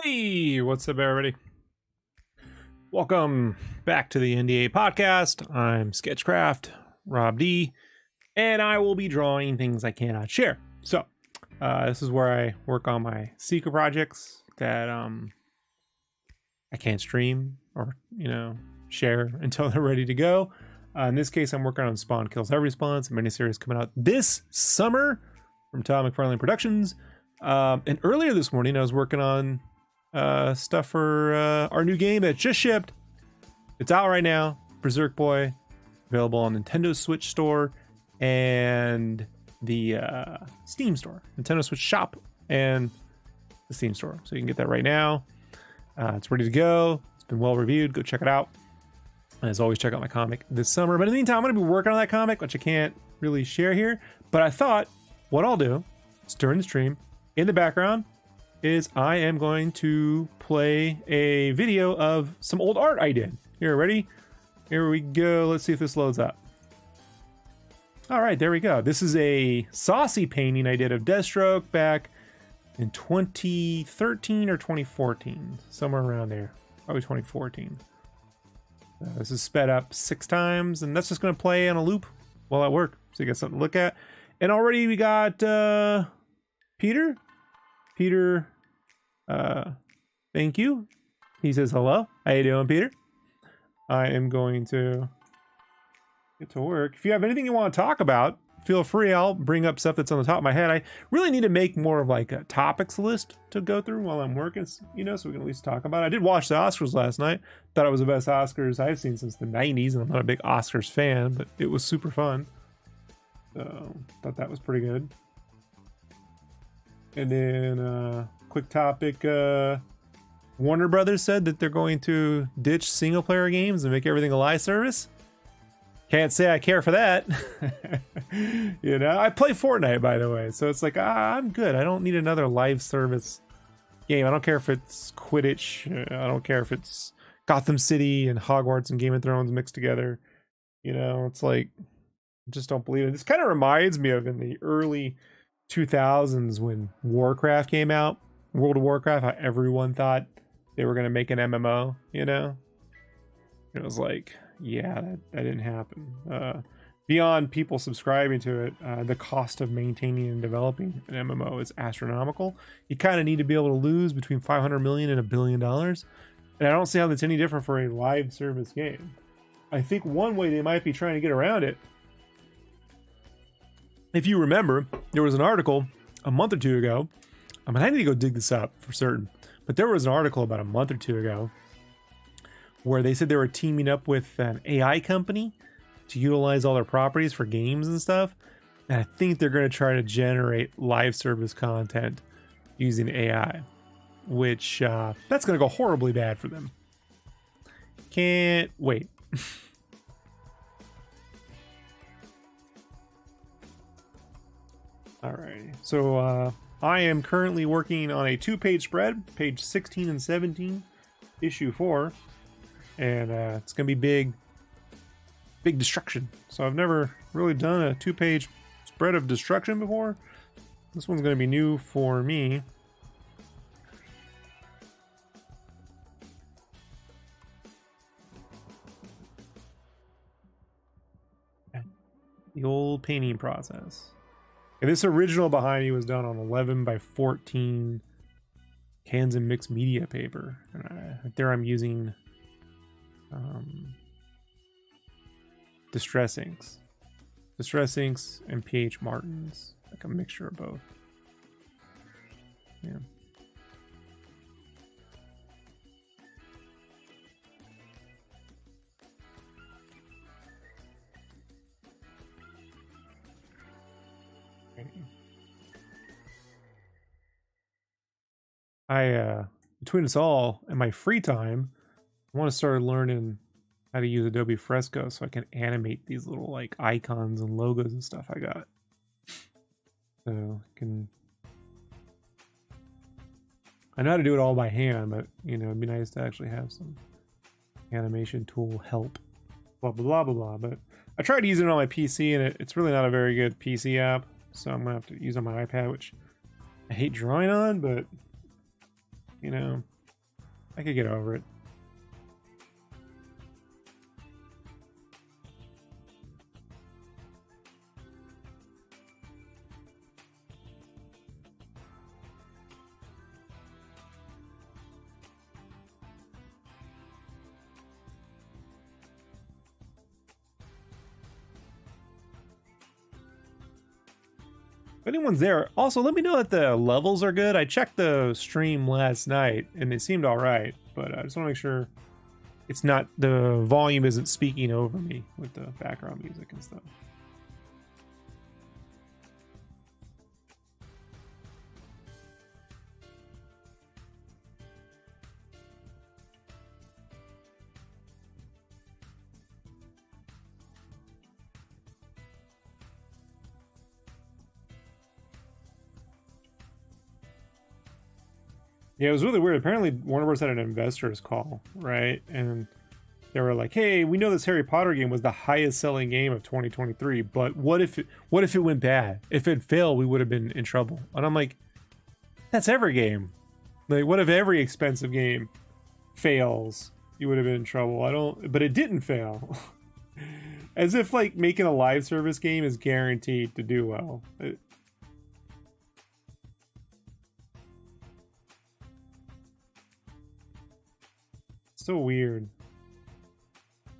Hey, what's up, everybody? Welcome back to the NDA Podcast. I'm Sketchcraft, Rob D, and I will be drawing things I cannot share. So, this is where I work on my secret projects that I can't stream or, share until they're ready to go. In this case, I'm working on Spawn Kills Every Response, a miniseries coming out this summer from Todd McFarlane Productions. And earlier this morning, I was working on stuff for our new game that just shipped. It's out right now, Berserk Boy, available on Nintendo Switch Store and the Steam Store, Nintendo Switch Shop and the Steam Store. So you can get that right now. It's ready to go. It's been well reviewed. Go check it out. And as always, check out my comic this summer. But in the meantime, I'm going to be working on that comic, which I can't really share here. But I thought what I'll do is during the stream, in the background, is I am going to play a video of some old art I did. Here, ready? Here we go. Let's see if this loads up. All right, there we go. This is a saucy painting I did of Deathstroke back in 2013 or 2014, somewhere around there. Probably 2014. This is sped up 6 times, and that's just going to play on a loop while I work, so you got something to look at. And already we got Peter, thank you. He says hello. How you doing, Peter? I am going to get to work. If you have anything you want to talk about, feel free. I'll bring up stuff that's on the top of my head. I really need to make more of like a topics list to go through while I'm working, so we can at least talk about it. I did watch the Oscars last night. Thought it was the best Oscars I've seen since the 90s, and I'm not a big Oscars fan, but it was super fun. So, thought that was pretty good. And then, quick topic, Warner Brothers said that they're going to ditch single player games and make everything a live service. Can't say I care for that. I play Fortnite, by the way, so it's like, I'm good. I don't need another live service game. I don't care if it's Quidditch. I don't care if it's Gotham City and Hogwarts and Game of Thrones mixed together. It's like, I just don't believe it. This kind of reminds me of in the early 2000s when Warcraft came out, World of Warcraft, how everyone thought they were going to make an MMO, It was like, yeah, that didn't happen. Beyond people subscribing to it, the cost of maintaining and developing an MMO is astronomical. You kind of need to be able to lose between 500 million and $1 billion. And I don't see how that's any different for a live service game. I think one way they might be trying to get around it, if you remember, there was an article a month or two ago. I need to go dig this up for certain, but there was an article about a month or two ago where they said they were teaming up with an AI company to utilize all their properties for games and stuff. And I think they're going to try to generate live service content using AI, which that's going to go horribly bad for them. Can't wait. Alrighty, so I am currently working on a 2-page spread, page 16 and 17, issue 4, and it's gonna be big destruction. So I've never really done a 2-page spread of destruction before. This one's gonna be new for me. The old painting process. And this original behind me was done on 11 by 14 cans and mixed media paper. There I'm using Distress inks and PH Martins, like a mixture of both. Yeah. Between us all, in my free time, I want to start learning how to use Adobe Fresco so I can animate these little like icons and logos and stuff I got. So I know how to do it all by hand, but it'd be nice to actually have some animation tool help. Blah blah blah blah blah. But I tried using it on my PC, and it's really not a very good PC app. So I'm gonna have to use it on my iPad, which I hate drawing on, but you know, I could get over it. If anyone's there, also let me know that the levels are good. I checked the stream last night and it seemed all right, but I just want to make sure it's not, the volume isn't speaking over me with the background music and stuff. Yeah, it was really weird. Apparently, Warner Bros. Had an investors call, right? And they were like, "Hey, we know this Harry Potter game was the highest-selling game of 2023, but what if it went bad? If it failed, we would have been in trouble." And I'm like, "That's every game. Like, what if every expensive game fails? You would have been in trouble." I don't, but it didn't fail. As if like making a live service game is guaranteed to do well. So weird.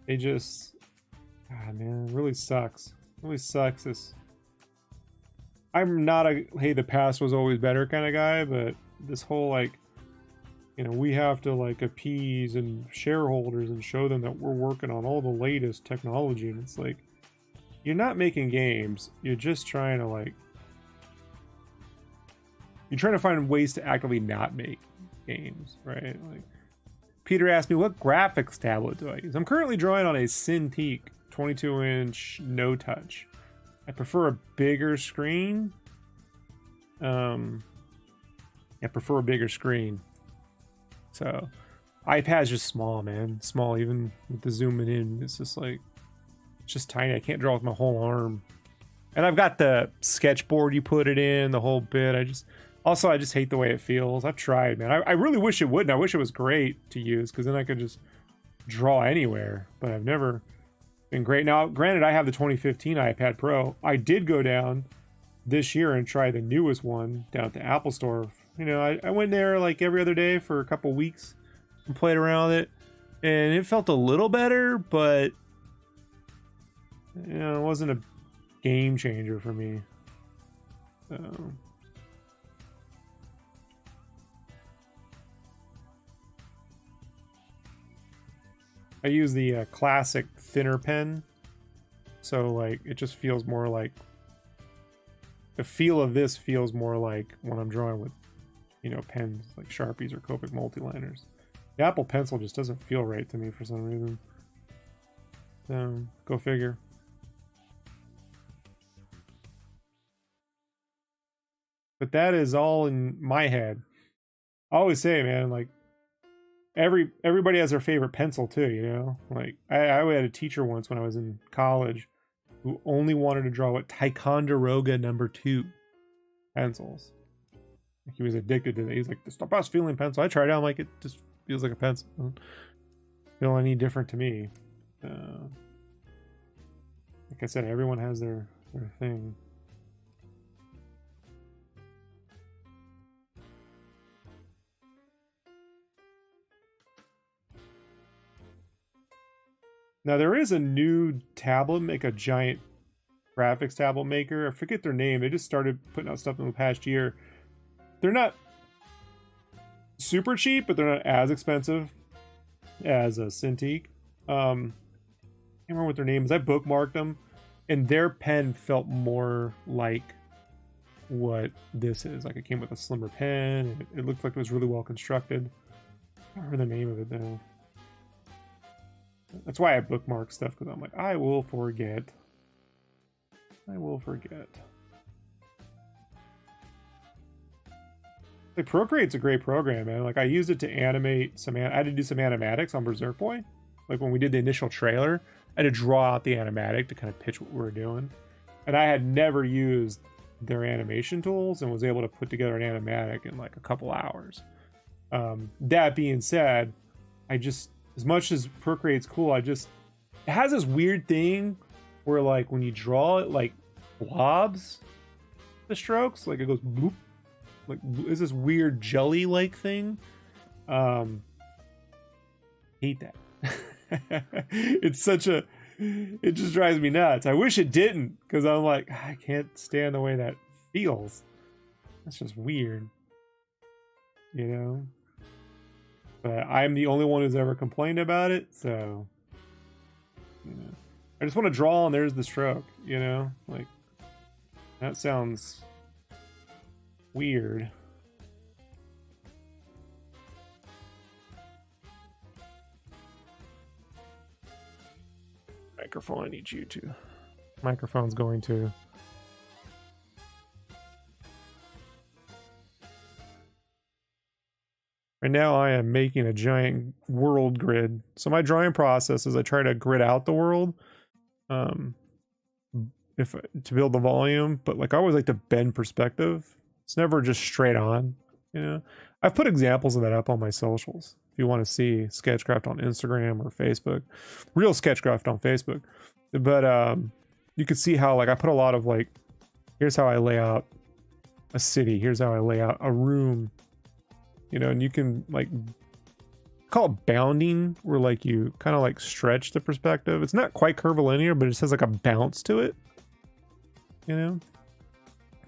They just, God, man, it really sucks. It really sucks. I'm not a hey, the past was always better kind of guy, but this whole like, you know, we have to like appease and shareholders and show them that we're working on all the latest technology, and it's like, you're not making games. You're just trying to like, you're trying to find ways to actively not make games, right? Like, Peter asked me, what graphics tablet do I use? I'm currently drawing on a Cintiq 22-inch no touch. I prefer a bigger screen. I prefer a bigger screen. So, iPad's just small, man. Small, even with the zooming in. It's just like, it's just tiny. I can't draw with my whole arm. And I've got the sketchboard you put it in, the whole bit. I just hate the way it feels. I've tried, man. I really wish it wouldn't. I wish it was great to use, because then I could just draw anywhere. But I've never been great. Now, granted, I have the 2015 iPad Pro. I did go down this year and try the newest one down at the Apple Store. You know, I went there like every other day for a couple weeks and played around with it. And it felt a little better, but, you know, it wasn't a game changer for me. So... I use the classic thinner pen, so like it just feels more like, the feel of this feels more like when I'm drawing with, you know, pens like Sharpies or Copic multiliners. The Apple Pencil just doesn't feel right to me for some reason. So go figure. But that is all in my head. I always say, man, like, everybody has their favorite pencil too, you know. Like I had a teacher once when I was in college who only wanted to draw with Ticonderoga #2 pencils. Like, he was addicted to it. He's like, "It's the best feeling pencil." I tried it. I'm like, it just feels like a pencil. It doesn't feel any different to me. Like I said, everyone has their thing. Now there is a new tablet, make a giant graphics tablet maker. I forget their name. They just started putting out stuff in the past year. They're not super cheap, but they're not as expensive as a Cintiq. I can't remember what their name is. I bookmarked them, and their pen felt more like what this is. Like, it came with a slimmer pen. It looked like it was really well constructed. I can't remember the name of it though. That's why I bookmark stuff, because I'm like, I will forget. Like, Procreate's a great program, man. Like, I used it to animate I had to do some animatics on Berserk Boy. Like, when we did the initial trailer, I had to draw out the animatic to kind of pitch what we were doing. And I had never used their animation tools and was able to put together an animatic in like a couple hours. That being said, I just, as much as Procreate's cool, it has this weird thing where like when you draw it, like blobs the strokes, like it goes bloop, like is this weird jelly like thing. Hate that. It's such a, it just drives me nuts. I wish it didn't, because I'm like, I can't stand the way that feels. That's just weird, you know. But I'm the only one who's ever complained about it, so you know, I just want to draw and there's the stroke, you know, like that sounds weird. Microphone, I need you to. Microphone's going to. Right now I am making a giant world grid. So my drawing process is I try to grid out the world if to build the volume, but like I always like to bend perspective. It's never just straight on, you know. I've put examples of that up on my socials. If you want to see Sketchcraft on Instagram or Facebook, real Sketchcraft on Facebook. But you can see how like I put a lot of like, here's how I lay out a city, here's how I lay out a room, you know, and you can like call it bounding, where like you kind of like stretch the perspective. It's not quite curvilinear, but it just has like a bounce to it, you know,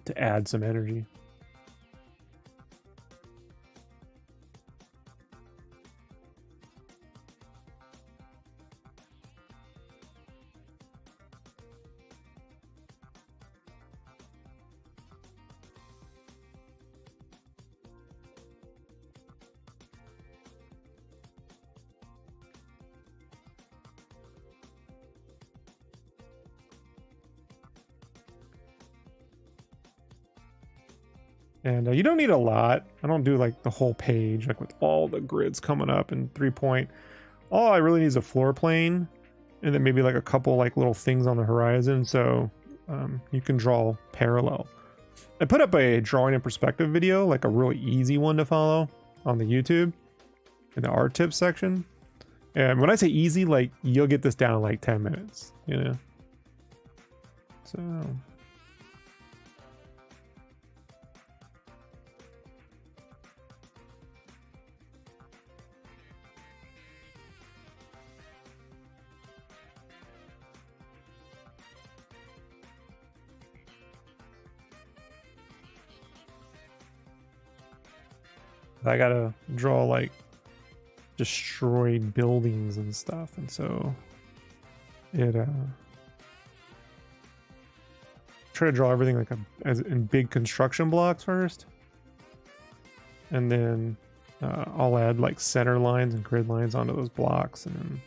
to add some energy. And you don't need a lot. I don't do like the whole page, like with all the grids coming up in 3-point. All I really need is a floor plane, and then maybe like a couple like little things on the horizon, so you can draw parallel. I put up a drawing in perspective video, like a really easy one to follow on the YouTube in the art tips section. And when I say easy, like you'll get this down in like 10 minutes, you know? So... I gotta draw like destroyed buildings and stuff, and so it try to draw everything like as in big construction blocks first, and then I'll add like center lines and grid lines onto those blocks, and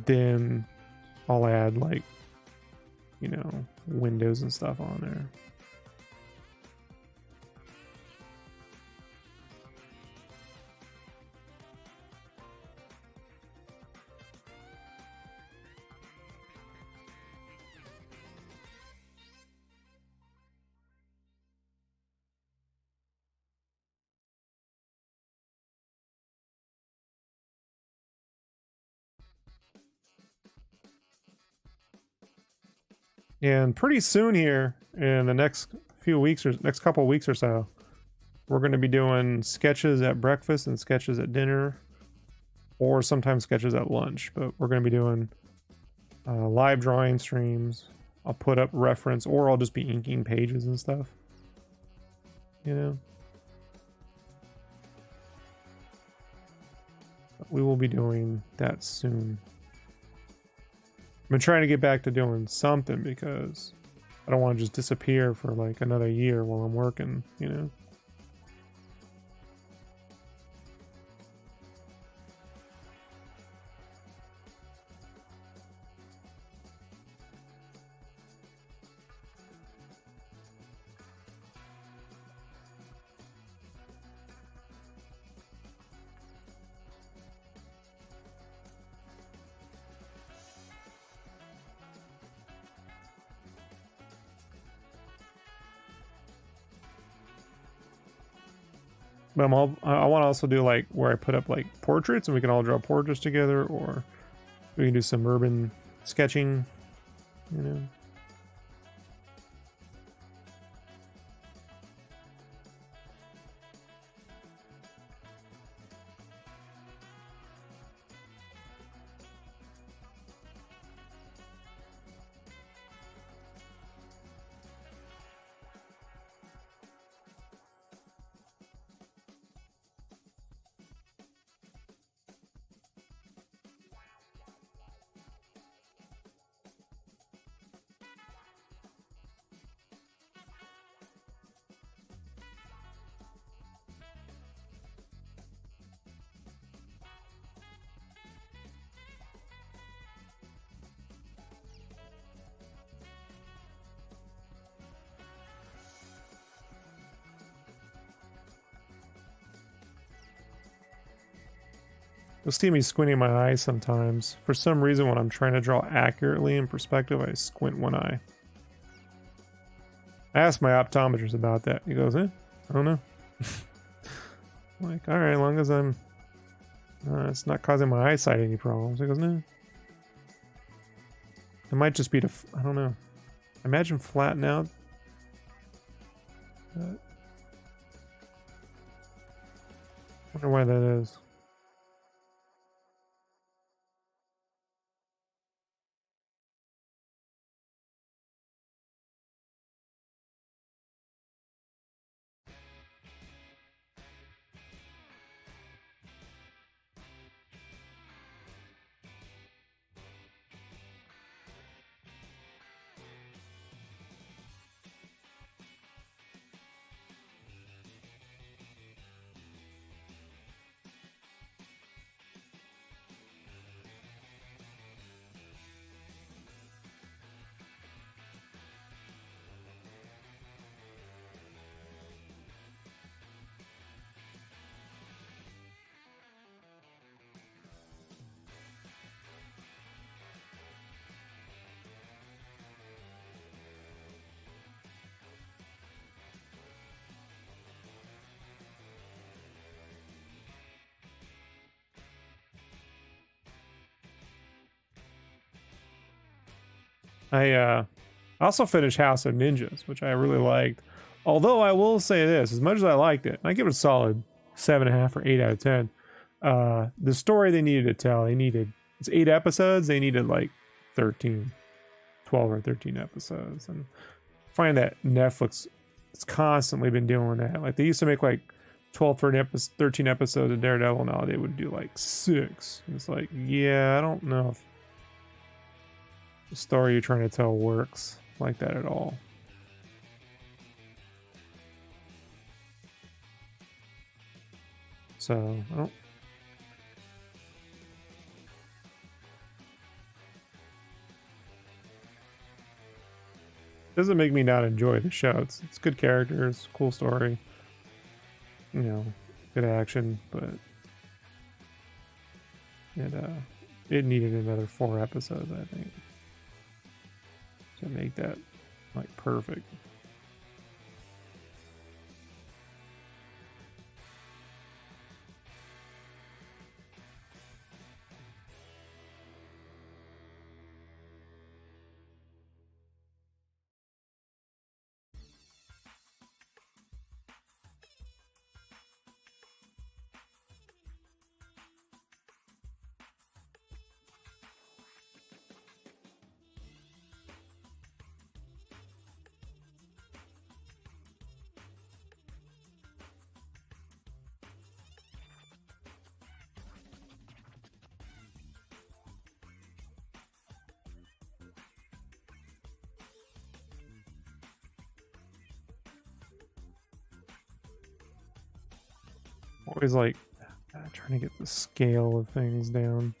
then I'll add like, you know, windows and stuff on there. And pretty soon here, in the next few weeks or next couple of weeks or so, we're going to be doing sketches at breakfast and sketches at dinner, or sometimes sketches at lunch. But we're going to be doing live drawing streams. I'll put up reference, or I'll just be inking pages and stuff, you know. But we will be doing that soon. I've been trying to get back to doing something because I don't want to just disappear for like another year while I'm working, you know. But I want to also do like where I put up like portraits and we can all draw portraits together, or we can do some urban sketching, you know. You'll see me squinting my eyes sometimes. For some reason, when I'm trying to draw accurately in perspective, I squint one eye. I asked my optometrist about that. He goes, I don't know. I'm like, all right, as long as I'm, it's not causing my eyesight any problems. He goes, no. It might just be I don't know. Imagine flatten out. Wonder why that is. I also finished House of Ninjas, which I really liked. Although I will say this, as much as I liked it, I give it a solid 7.5 or 8 out of 10. The story they needed to tell, it's 8 episodes, they needed like 13, 12 or 13 episodes. And I find that Netflix has constantly been doing that. Like they used to make like 12, 13 episodes of Daredevil. Now they would do like 6. It's like, yeah, I don't know if the story you're trying to tell works like that at all. So, I don't. Doesn't make me not enjoy the show. It's good characters, cool story, you know, good action, but it needed another 4 episodes, I think, to make that like perfect. Always like trying to get the scale of things down.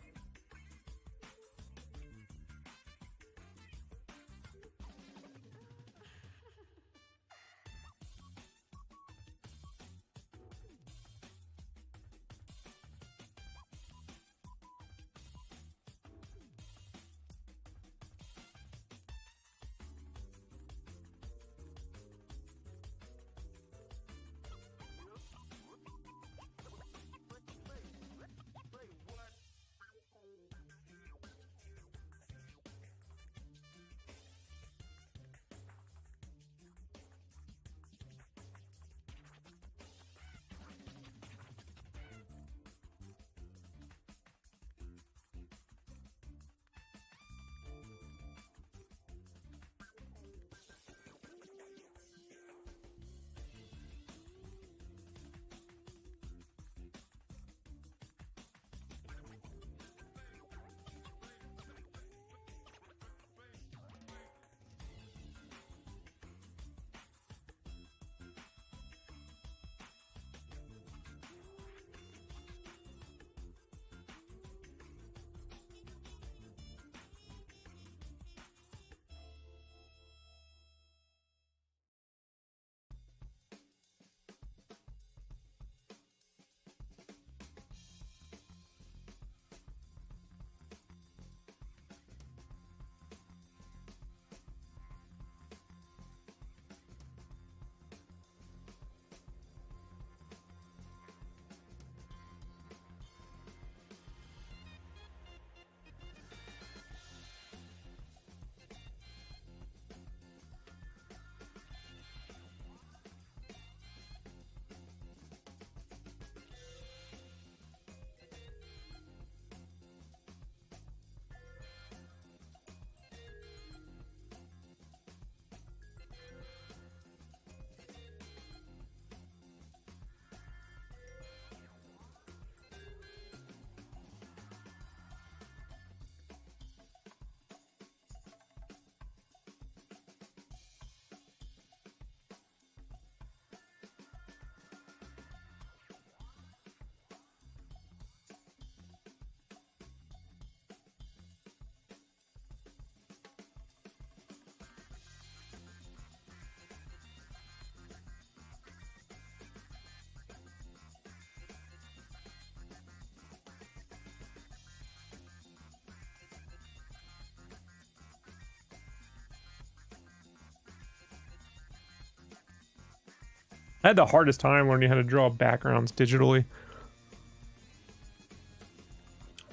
I had the hardest time learning how to draw backgrounds digitally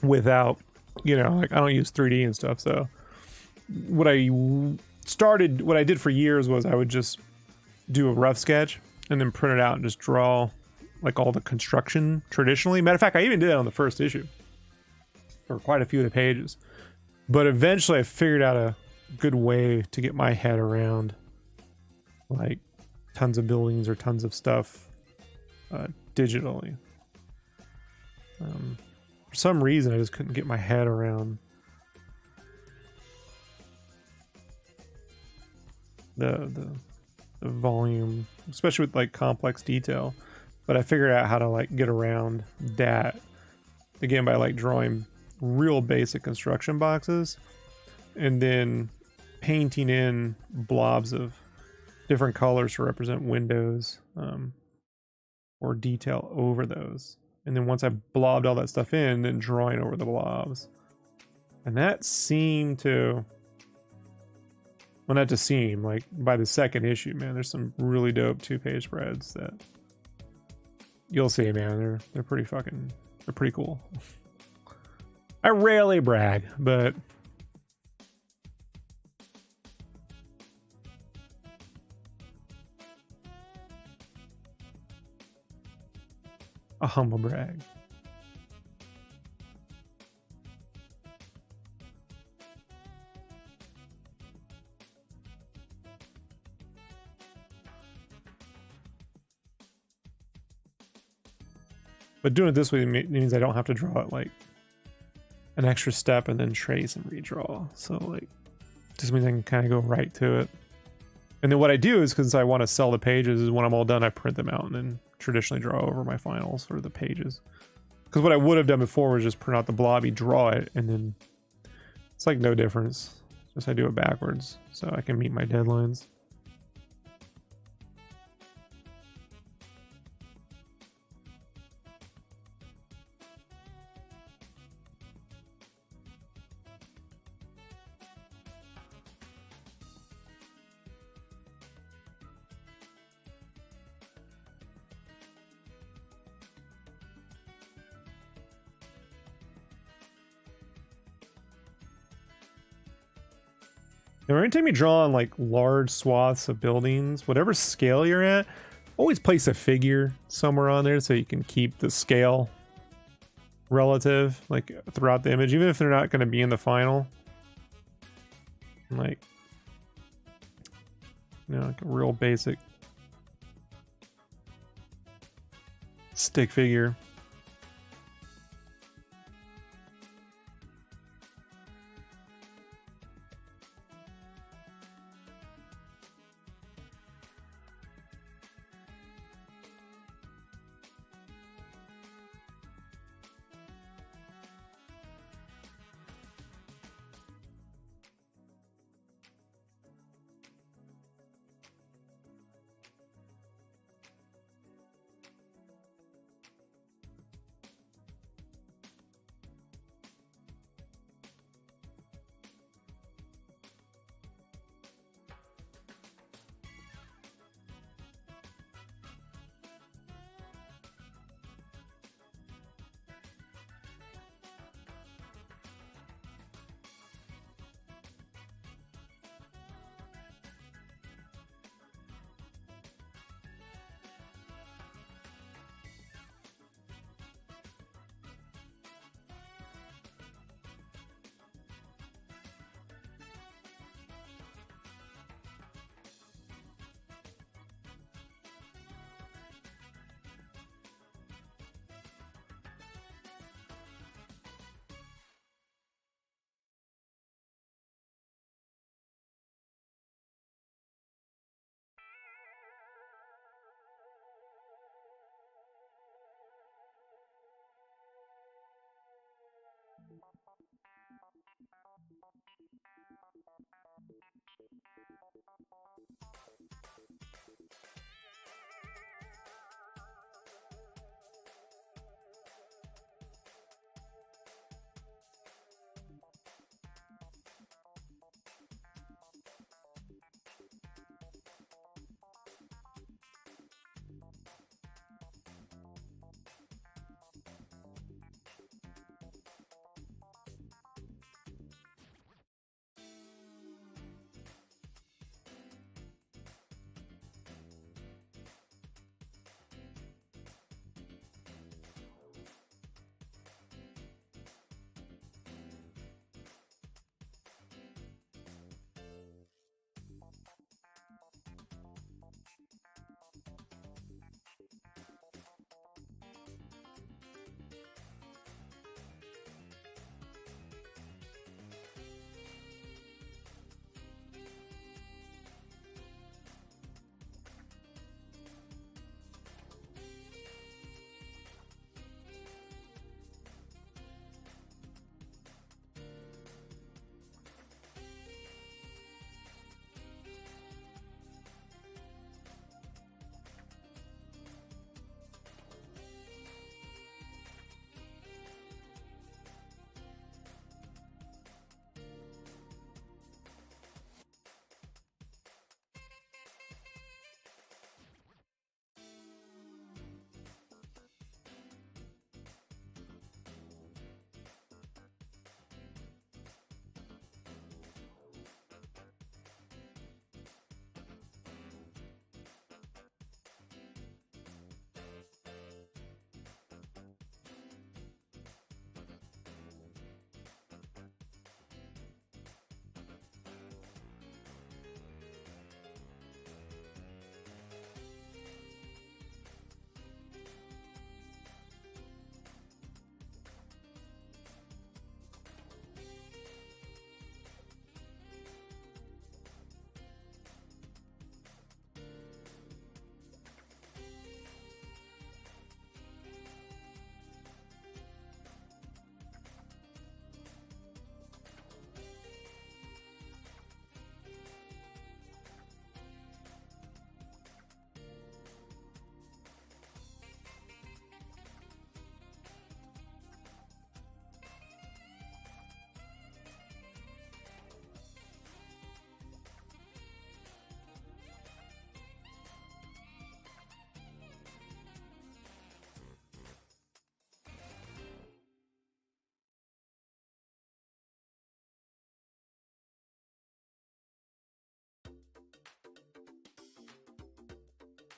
without, you know, like I don't use 3D and stuff. So what I did for years was I would just do a rough sketch and then print it out and just draw like all the construction traditionally. Matter of fact, I even did that on the first issue for quite a few of the pages. But eventually I figured out a good way to get my head around like tons of buildings or tons of stuff digitally. For some reason I just couldn't get my head around the volume, especially with like complex detail. But I figured out how to like get around that again by like drawing real basic construction boxes and then painting in blobs of different colors to represent windows or detail over those. And then once I blobbed all that stuff in, then drawing over the blobs. And that seemed to, well, not to seem, like by the second issue, man, there's some really dope 2-page spreads that you'll see, man. They're pretty fucking, they're pretty cool. I rarely brag, but a humble brag. But doing it this way means I don't have to draw it like an extra step and then trace and redraw. So like, just means I can kind of go right to it. And then what I do is, because I want to sell the pages, is when I'm all done, I print them out and then traditionally draw over my finals for the pages. Because what I would have done before was just print out the blobby, draw it, and then it's like no difference. Just I do it backwards so I can meet my deadlines. Now, every time you draw on like large swaths of buildings, whatever scale you're at, always place a figure somewhere on there so you can keep the scale relative like throughout the image, even if they're not going to be in the final. Like, you know, like a real basic stick figure.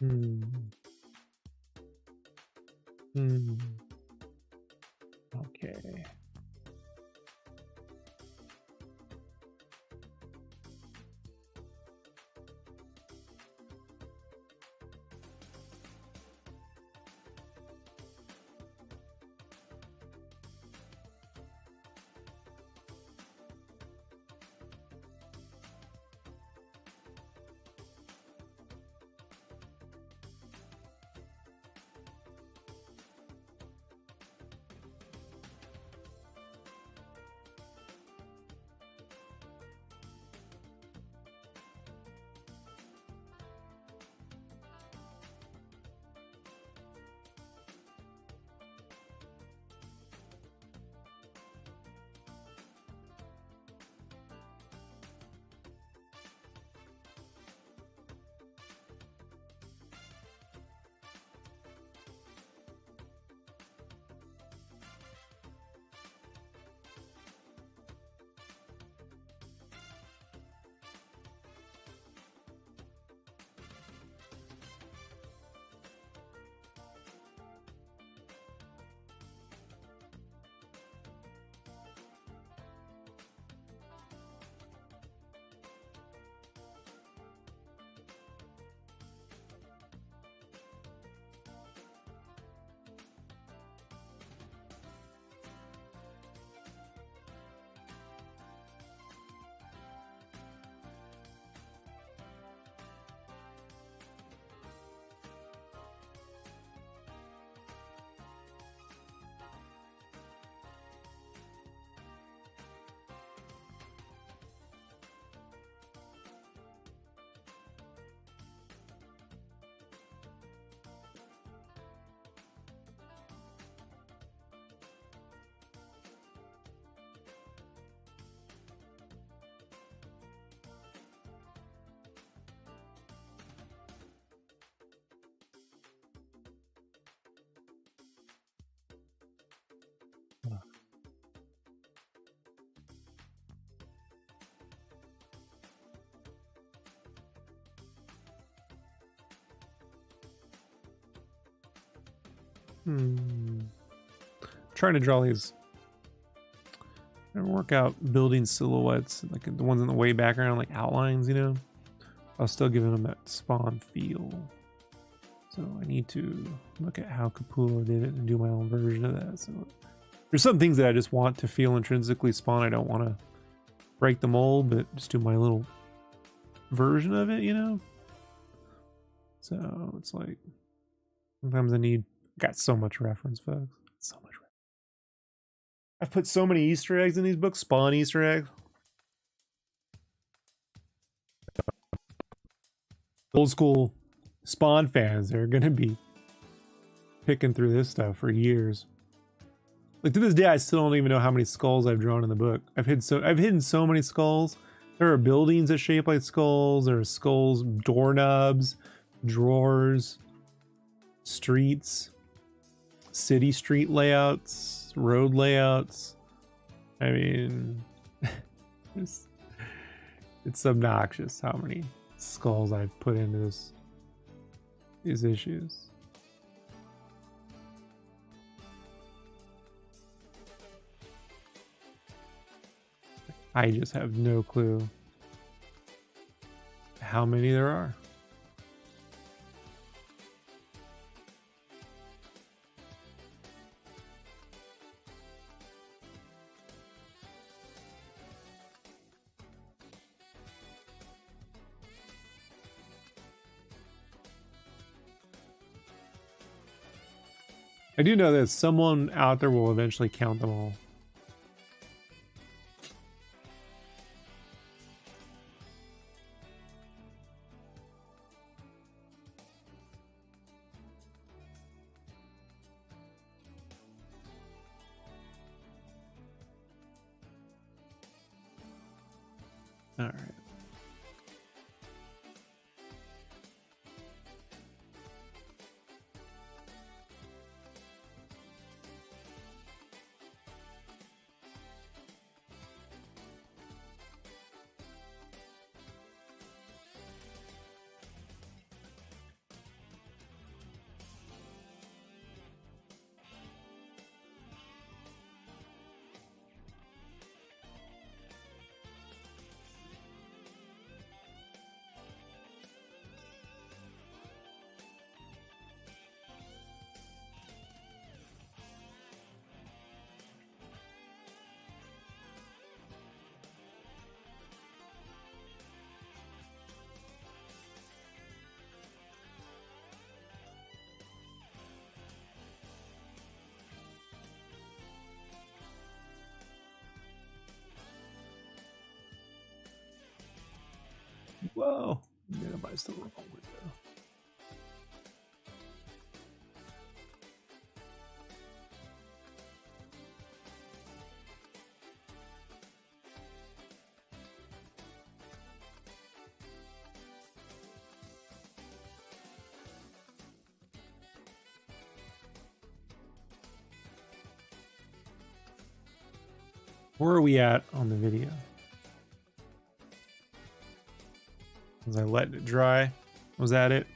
Hmm. Hmm. Okay. Trying to draw these. I work out building silhouettes, like the ones in the way background, like outlines, you know. I'll still giving them that Spawn feel. So I need to look at how Capullo did it and do my own version of that. So there's some things that I just want to feel intrinsically Spawn. I don't want to break the mold, but just do my little version of it, you know. So it's like sometimes I need. Got so much reference, folks. So much. I've put so many Easter eggs in these books. Spawn Easter eggs. Old school Spawn fans, they're gonna be picking through this stuff for years. Like to this day, I still don't even know how many skulls I've drawn in the book. I've hidden so many skulls. There are buildings that shape like skulls. There are skulls, doorknobs, drawers, streets, city street layouts, road layouts. I mean, it's obnoxious how many skulls I've put into these issues. I just have no clue how many there are. I do know that someone out there will eventually count them all. All right. Whoa. Megabytes the wrong window. Where are we at on the video? Was I letting it dry? Was that it?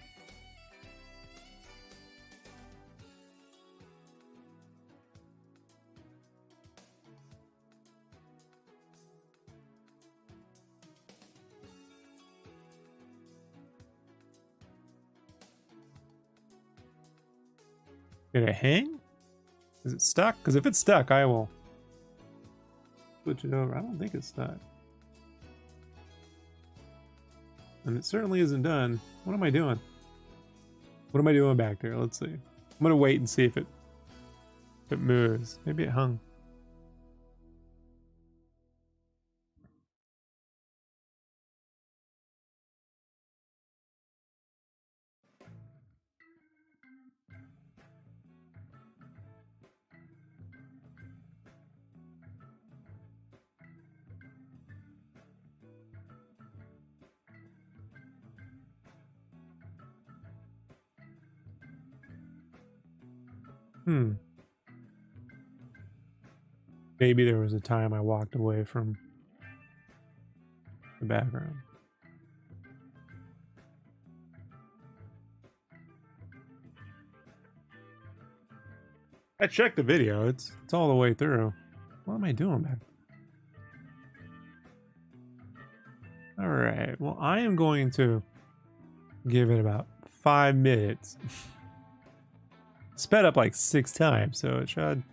Did it hang? Is it stuck? Because if it's stuck, I will switch it over. I don't think it's stuck. And it certainly isn't done. What am I doing? What am I doing back there? Let's see. I'm gonna wait and see if it moves. Maybe it hung. Maybe there was a time I walked away from the background. I checked the video. It's all the way through. What am I doing back? All right. Well, I am going to give it about 5 minutes. Sped up like 6 times, so it should.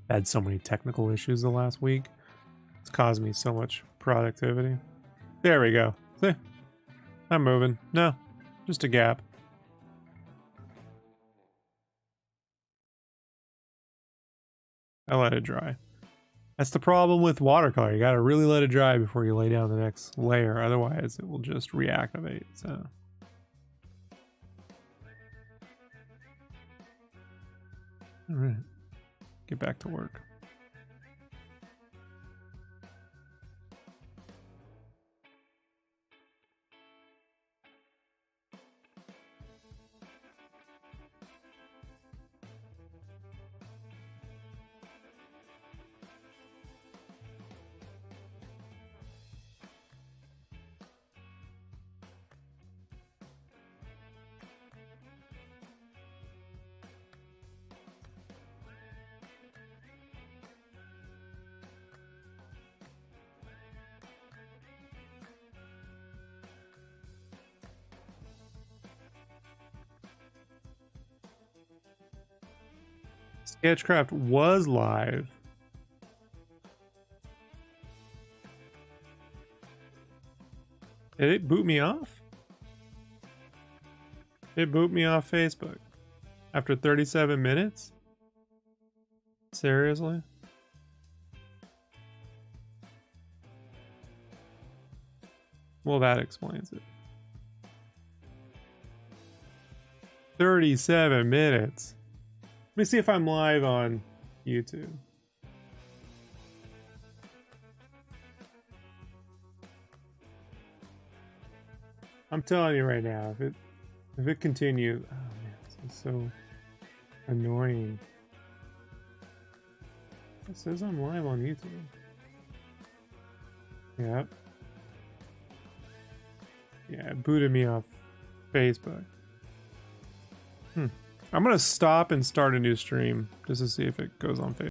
Had so many technical issues the last week. It's caused me so much productivity. There we go. See? I'm moving. No, just a gap. I let it dry. That's the problem with watercolor. You gotta really let it dry before you lay down the next layer. Otherwise, it will just reactivate. So. All right. Get back to work. Sketchcraft was live. Did it boot me off? It boot me off Facebook after 37 minutes? Seriously? Well, that explains it. 37 minutes. Let me see if I'm live on YouTube. I'm telling you right now, if it continues, oh man, this is so annoying. It says I'm live on YouTube. Yep. Yeah, it booted me off Facebook. I'm gonna stop and start a new stream just to see if it goes on Facebook.